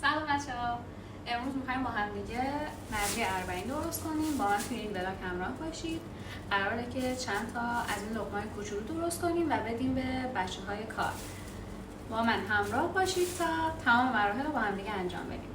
سلام بچه‌ها. امروز می‌خوایم با هم دیگه مرزی اربعین درست کنیم. با من توی این ولاگ همراه باشید. قراره که چند تا از این لقمه‌های کوچولو درست کنیم و بدیم به بچه‌های کار. با من همراه باشید تا تمام مراحل رو با هم دیگه انجام بدیم.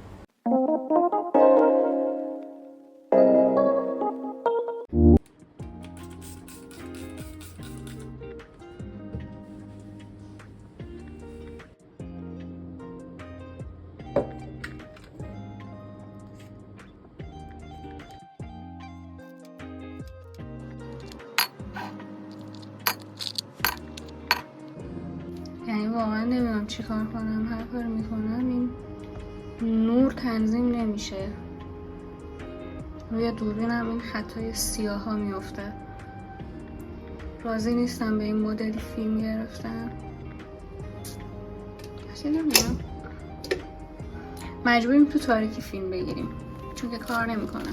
یعنی واقعا نمیدونم چی کار کنم. هر کار میکنم این نور تنظیم نمیشه. روی دوربینم این خطای سیاه ها میفته. راضی نیستم به این مدلی فیلم گرفتن. اصلا نمیدونم، مجبوریم تو تاریکی فیلم بگیریم چون که کار نمیکنه.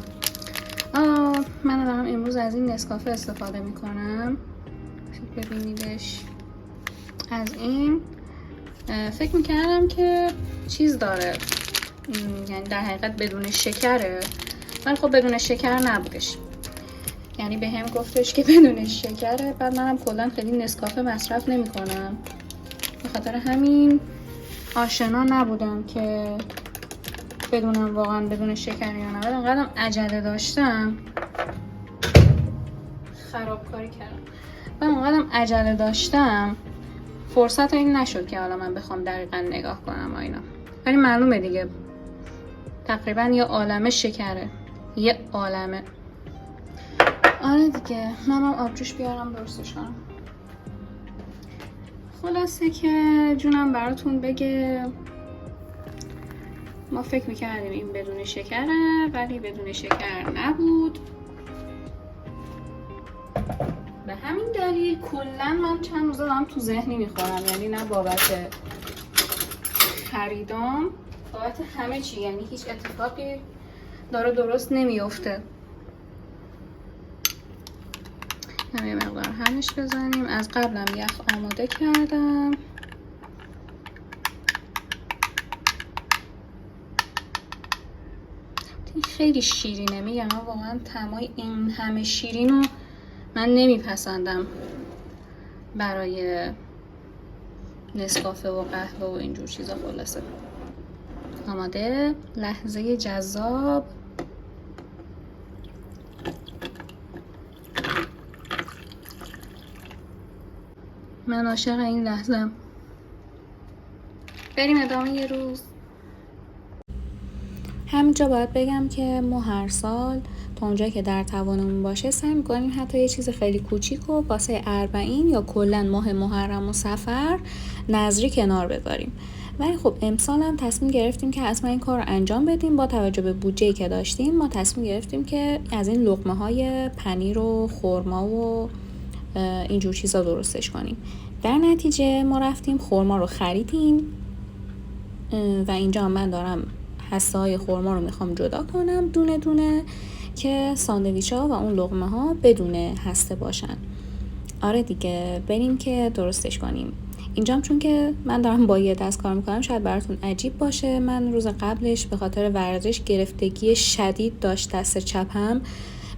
من دارم امروز از این نسکافه استفاده میکنم. ببینیدش از این. فکر میکردم که چیز داره، یعنی در حقیقت بدون شکره، ولی خب بدون شکر نبودش. یعنی به هم گفتش که بدون شکره. بعد منم کلا خیلی نسکافه مصرف نمیکنم، به خاطر همین آشنا نبودم که بدونم واقعا بدون شکر یا نه. بعد انقدرم عجله داشتم، خرابکاری کردم. بعد انقدرم عجله داشتم فرصت این نشد که حالا من بخوام دقیقا نگاه کنم اینا. ولی معلومه دیگه تقریبا یه عالمه شکره، یه عالمه. آره دیگه، منم آبجوش بیارم درستش کنم. خلاصه که جونم براتون بگه، ما فکر میکردیم این بدون شکره ولی بدون شکر نبود. به همین دلیل کلا من چند روزه دارم تو ذهنی میخورم، یعنی نه بابت خریدام، بابت همه چی، یعنی هیچ اتفاقی داره درست نمیفته. یه مقدار همش بزنیم. از قبلم یخ آماده کردم. خیلی شیرینه، میگم من واقعا طعمای این همه شیرین رو من نمیپسندم برای نسکافه و قهوه و اینجور چیزا. خلاصه آماده. لحظه جذاب. من عاشق این لحظه‌ام. بریم ادامه یه روز. همینجا باید بگم که ما هر سال تا اونجایی که در توانمون باشه سعی می‌کنیم حتی یه چیز خیلی کوچیک و واسه اربعین یا کلا ماه محرم و صفر نظری کنار بذاریم. ولی خب امسال هم تصمیم گرفتیم که اصلا این کار رو انجام بدیم. با توجه به بودجه‌ای که داشتیم ما تصمیم گرفتیم که از این لقمه‌های پنیر و خرما و اینجور چیزا درستش کنیم. در نتیجه ما رفتیم خرما رو خریدیم و اینجا من دارم هسته های خرما رو میخوام جدا کنم دونه دونه که ساندویچ ها و اون لقمه ها بدون هسته باشن. آره دیگه، بریم که درستش کنیم. اینجام چون که من دارم با یه دست کار میکنم شاید براتون عجیب باشه. من روز قبلش به خاطر ورزش گرفتگی شدید داشت دست چپم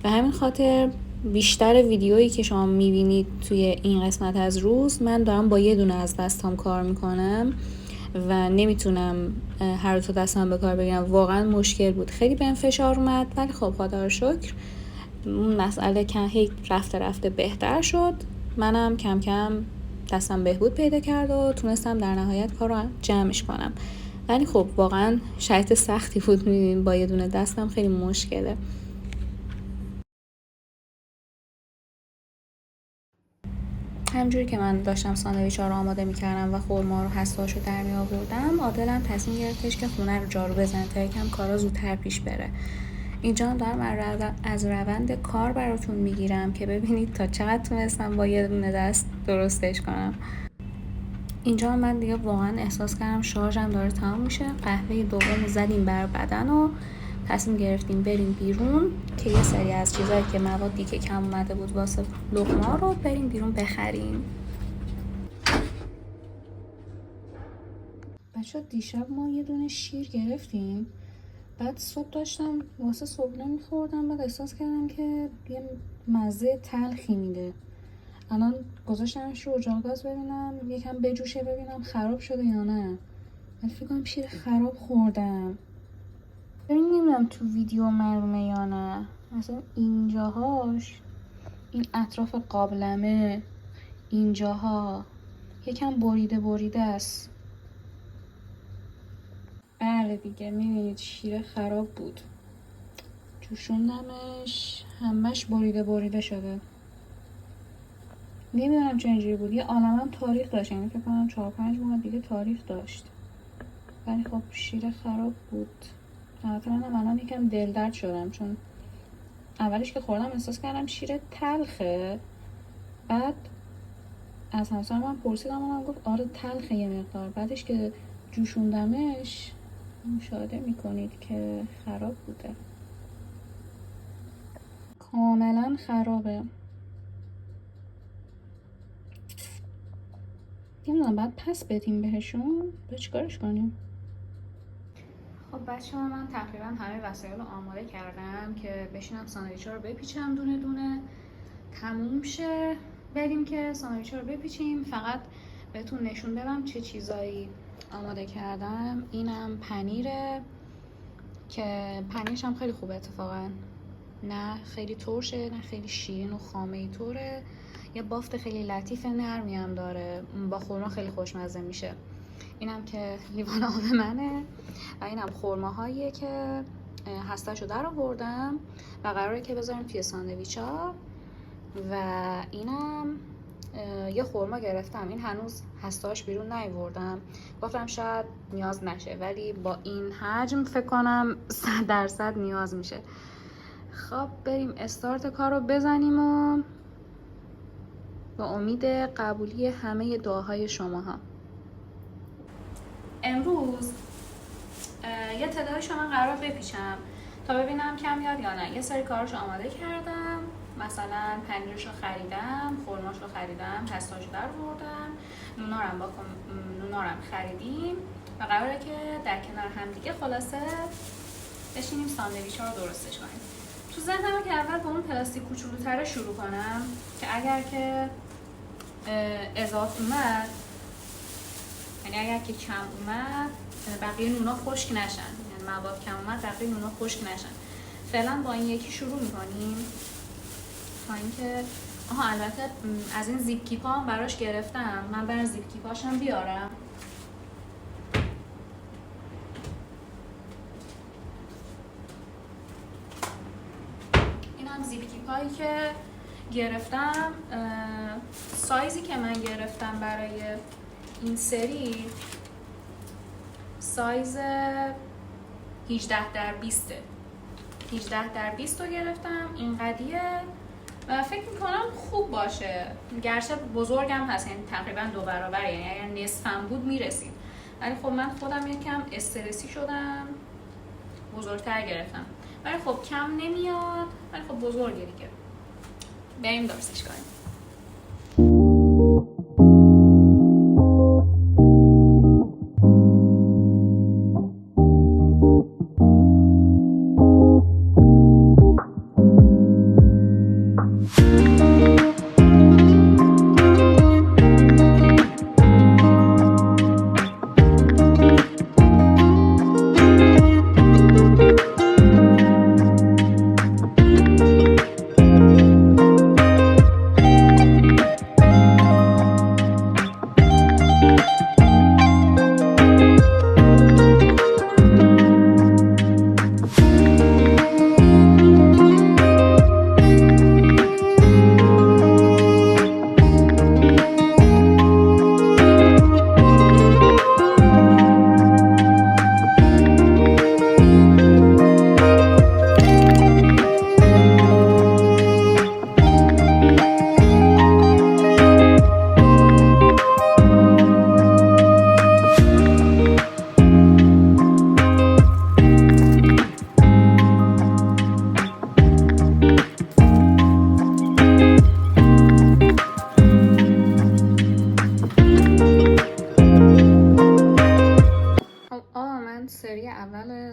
و همین خاطر بیشتر ویدیویی که شما میبینید توی این قسمت از روز من دارم با یه دونه از دستام کار میکنم و نمیتونم هر دو دستم به کار بگیرم. واقعا مشکل بود، خیلی بهم فشار اومد، ولی خب خدا رو شکر اون مسئله که هی رفته بهتر شد. منم کم کم دستم بهبود پیدا کرد و تونستم در نهایت کار رو جمعش کنم. ولی خب واقعا شرایط سختی بود، میبینیم با یه دونه دستم خیلی مشکله. همجوری که من داشتم ساندویچ ها رو آماده میکردم و خرما رو هسته‌هاشو در می آوردم، عادلم تصمیم گرفتش که خونه رو جارو بزنه تا یکم کارا زودتر پیش بره. اینجا دارم از روند کار براتون میگیرم که ببینید تا چقدر تونستم با یه دونه دست درستش کنم. اینجا من دیگه واقعا احساس کردم شارژم داره تمام میشه. قهوه دوم زدیم بر بدن و تصمیم گرفتیم بریم بیرون که یه سری از چیزایی که موادی که کم اومده بود واسه لقمه رو بریم بیرون بخریم. بچه دیشب ما یه دونه شیر گرفتیم، بعد صبح داشتم واسه صبحونه میخوردم، بعد احساس کردم که یه مزه تلخی میده. الان گذاشتمش رو اجاق گاز ببینم یکم بجوشه ببینم خراب شده یا نه. من فکر کنم شیر خراب خوردم. ببین نمیدونم تو ویدیو معلومه یا نه، مثلا اینجاهاش، این اطراف قابلمه اینجاها یکم بریده است. بله دیگه میبینید شیر خراب بود، جوشوندمش همش بریده شده. نمیدونم چه اینجوری بود. یه عالمم تاریخ داشت، یعنی فکر کنم 4-5 ماه دیگه تاریخ داشت، ولی خب شیر خراب بود. البته منم الان یکم دلدرد شدم، چون اولش که خوردم احساس کردم شیر تلخه، بعد از همسرم من پرسیدم، اونم گفت آره تلخه یه مقدار. بعدش که جوشوندمش مشاهده میکنید که خراب بوده، کاملا خرابه. نمیدونم بعد پس بدیم بهشون، به چیکارش کنیم؟ خب بچه ها، من تقریبا همه وسایل رو آماده کردم که بشینم ساندویچ ها رو بپیچم دونه دونه، تموم شه بریم که ساندویچ ها رو بپیچیم. فقط بهتون نشون بدم چه چیزایی آماده کردم. اینم پنیره که پنیرش هم خیلی خوبه اتفاقا، نه خیلی ترشه نه خیلی شیرین و خامه‌ای طوره، یه بافت خیلی لطیف نرمی هم داره، با خورما خیلی خوشمزه میشه. اینم که لیوان آب منه و اینم خرماهاییه که هسته‌شو در آوردم و قراره که بذاریم توی ساندویچا. و اینم یه خرما گرفتم، این هنوز هسته‌اش بیرون نیاوردم، گفتم شاید نیاز نشه، ولی با این حجم فکر کنم 100% نیاز میشه. خب بریم استارت کار رو بزنیم و با امید قبولی همه دعاهای شماها. امروز یه تعدادش من قرار بپیچم تا ببینم کم یاد یا نه. یه سری کاراشو آماده کردم، مثلا پنیرشو خریدم، خرماشو خریدم، پستاشو در آوردم، نونارم خریدیم و قراره که در کنار هم دیگه خلاصه بشینیم ساندویچ ها رو درستش کنیم. تو ذهنم که اول با اون پلاستیک کوچولوتره شروع کنم که اگر که اضافه اومد، یعنی اگر که کم اومد بقیه نونا خشک نشن، یعنی مواد کم اومد بقیه نونا خشک نشن. فعلا با این یکی شروع میکنیم تا اینکه البته از این زیپ کیپا هم براش گرفتم، من برای زیپ کیپاش هم بیارم. این هم زیپ کیپایی که گرفتم. سایزی که من گرفتم برای این سری سایز 18x20 18x20 رو گرفتم، این قدیه و فکر میکنم خوب باشه، گرچه بزرگم هست، یعنی تقریبا 2 برابر، یعنی اگر نصفم بود میرسید، ولی خب من خودم یکم استرسی شدم بزرگتر گرفتم، ولی خب کم نمیاد، ولی خب بزرگه دیگه. بریم درستش کنیم.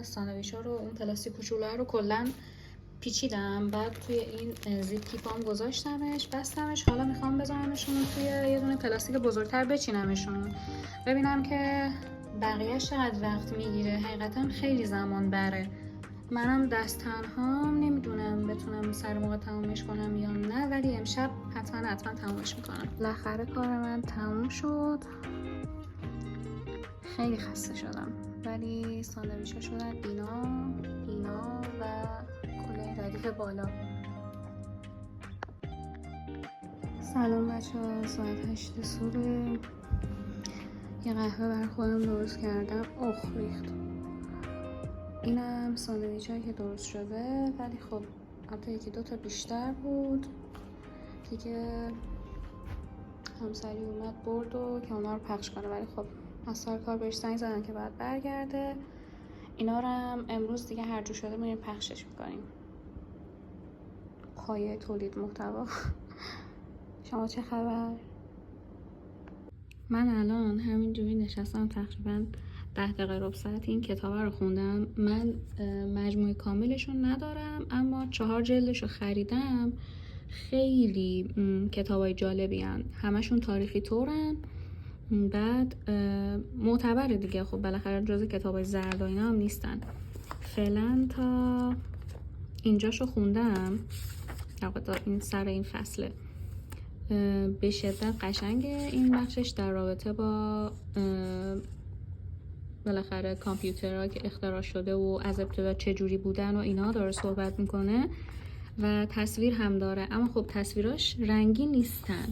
ساندویچ‌ها رو، اون پلاستیک کوچولوها رو کلا پیچیدم، بعد توی این زیپ کیپام گذاشتمش، بستمش. حالا میخوام بذارمشون توی یه دونه پلاستیک بزرگتر بچینمشون، ببینم که بقیه‌اش چقدر وقت میگیره. حقیقتا خیلی زمان بره. منم دست تنهام نمیدونم بتونم سر موقع تمومش کنم یا نه، ولی امشب حتما تمومش میکنم. بالاخره کار من تموم شد. خیلی خسته شدم، ولی ساندویچ‌ها شدن اینا و کلاه ردیف بالا. سلام بچه‌ها، ساعت 8 صبح. یه قهوه بر خودم درست کردم. ریخت. اینم ساندویچ‌هایی که درست شده، ولی خب البته یکی دو تا بیشتر بود دیگه. همسری اومد برد و که اونا رو پخش کنه، ولی خب از سر کار بهش زنگ زدن که بعد برگرده. اینا رو هم امروز دیگه هر جو شده میریم پخشش میکنیم. پایه تولید محتوا. شما چه خبر؟ من الان همینجوری نشستم، تقریبا 10 دقیقه ربع ساعت این کتاب رو خوندم. من مجموعه کاملشون ندارم، اما 4 جلدشو خریدم. خیلی کتابای جالبی هن. همشون تاریخی طورن، بعد معتبره دیگه. خب بالاخره جز کتابای زرد و اینا هم نیستن. فعلا تا اینجاشو خوندم، تا این سر این فصله. به شدت قشنگه این بخشش، در رابطه با بالاخره کامپیوترها که اختراع شده و از ابتدا چجوری بودن و اینا داره صحبت میکنه و تصویر هم داره. اما خب تصویراش رنگی نیستن،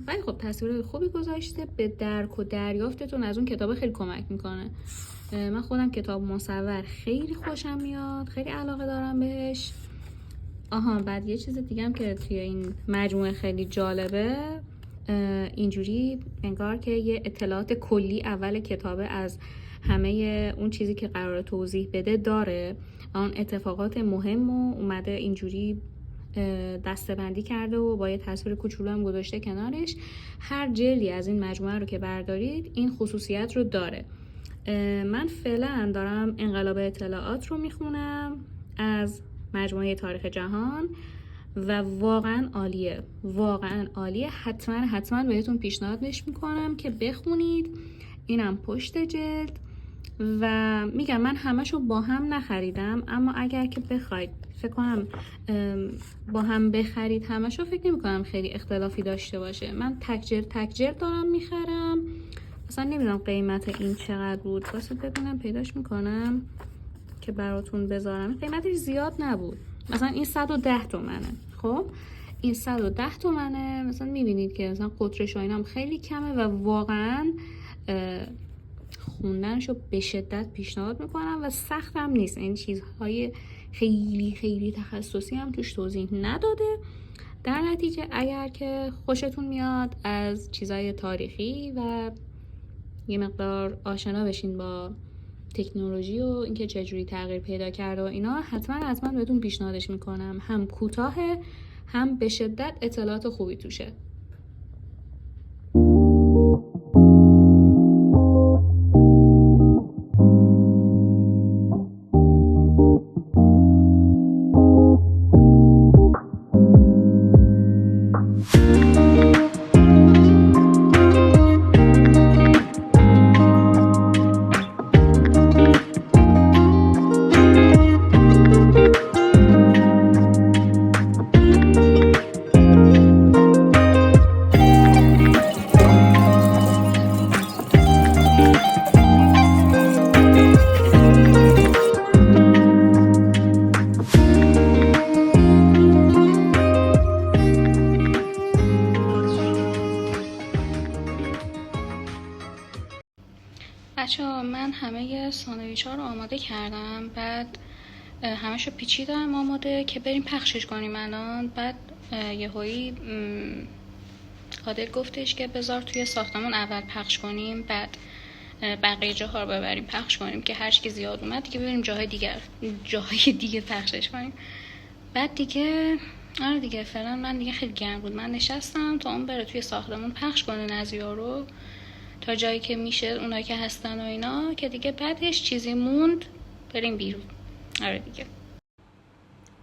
ولی خب تصویر خوبی گذاشته. به درک و دریافتتون از اون کتاب خیلی کمک میکنه. من خودم کتاب مصور خیلی خوشم میاد، خیلی علاقه دارم بهش. بعد یه چیز دیگه هم که توی این مجموعه خیلی جالبه، اینجوری انگار که یه اطلاعات کلی اول کتابه از همه اون چیزی که قراره توضیح بده داره. اون اتفاقات مهم و اومده اینجوری دسته‌بندی کرده و با یه تصویر کوچولو هم گذاشته کنارش. هر جلدی از این مجموعه رو که بردارید این خصوصیت رو داره. من فعلا دارم انقلاب اطلاعات رو میخونم از مجموعه تاریخ جهان و واقعا عالیه. حتما بهتون پیشنهادش میکنم که بخونید. اینم پشت جلد. و میگم من همشو با هم نخریدم، اما اگر که بخواید، فکر کنم با هم بخرید همشو، فکر نمی کنم خیلی اختلافی داشته باشه. من تک جلد دارم میخرم. اصلا نمیدونم قیمت این چقدر بود، واسه ببینم پیداش میکنم که براتون بذارم. قیمتش زیاد نبود، مثلا این 110 تومنه. خب این 110 تومنه. مثلا میبینید که مثلا قطرش و اینام خیلی کمه و واقعا خوندنشو به شدت پیشنهاد میکنم و سختم نیست. این چیزهای خیلی تخصصی هم توش توضیح نداده. در نتیجه اگر که خوشتون میاد از چیزهای تاریخی و یه مقدار آشنا بشین با تکنولوژی و اینکه چجوری تغییر پیدا کرده و اینا، حتما بهتون پیشنهادش میکنم. هم کوتاهه، هم به شدت اطلاعات خوبی توشه. بچه‌ها من همه ساندویچ‌ها رو آماده کردم، بعد همش رو پیچیدم آماده که بریم پخشش کنیم الان. بعد یهویی عادل گفتش که بذار توی ساختمون اول پخش کنیم، بعد بقیه جاها رو ببریم پخش کنیم که هر چی زیاد اومد دیگه بریم جاهای دیگه پخشش کنیم. بعد دیگه آره دیگه فعلا من دیگه خیلی گرم بود، من نشستم تا اون بره توی ساختمون پخش کنه نزیا رو. تا جایی که میشه اونا که هستن و اینا، که دیگه بعدش چیزی موند بریم بیرون. آره دیگه.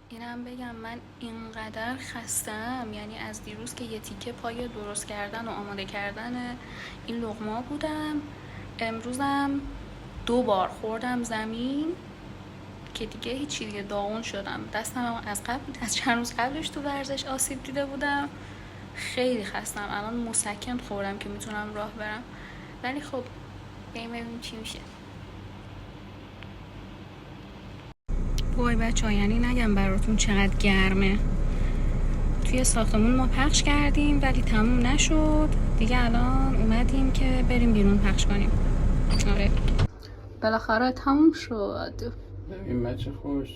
اینم بگم من اینقدر خستم، یعنی از دیروز که یه تیکه پای درست کردن و آماده کردن این لقمه بودم، امروزم 2 بار خوردم زمین که دیگه هیچی، دیگه داغون شدم. دستم از چند روز قبلش تو ورزش آسیب دیده بودم، خیلی خستم. الان مسکن خوردم که میتونم راه برم، ولی خب بریم ببینیم چی میشه. وای بچه‌ها، یعنی نگم براتون چقدر گرمه. توی ساختمون ما پخش کردیم ولی تموم نشد دیگه. الان اومدیم که بریم بیرون پخش کنیم. آره بالاخره تموم شد. ببین بچه خوش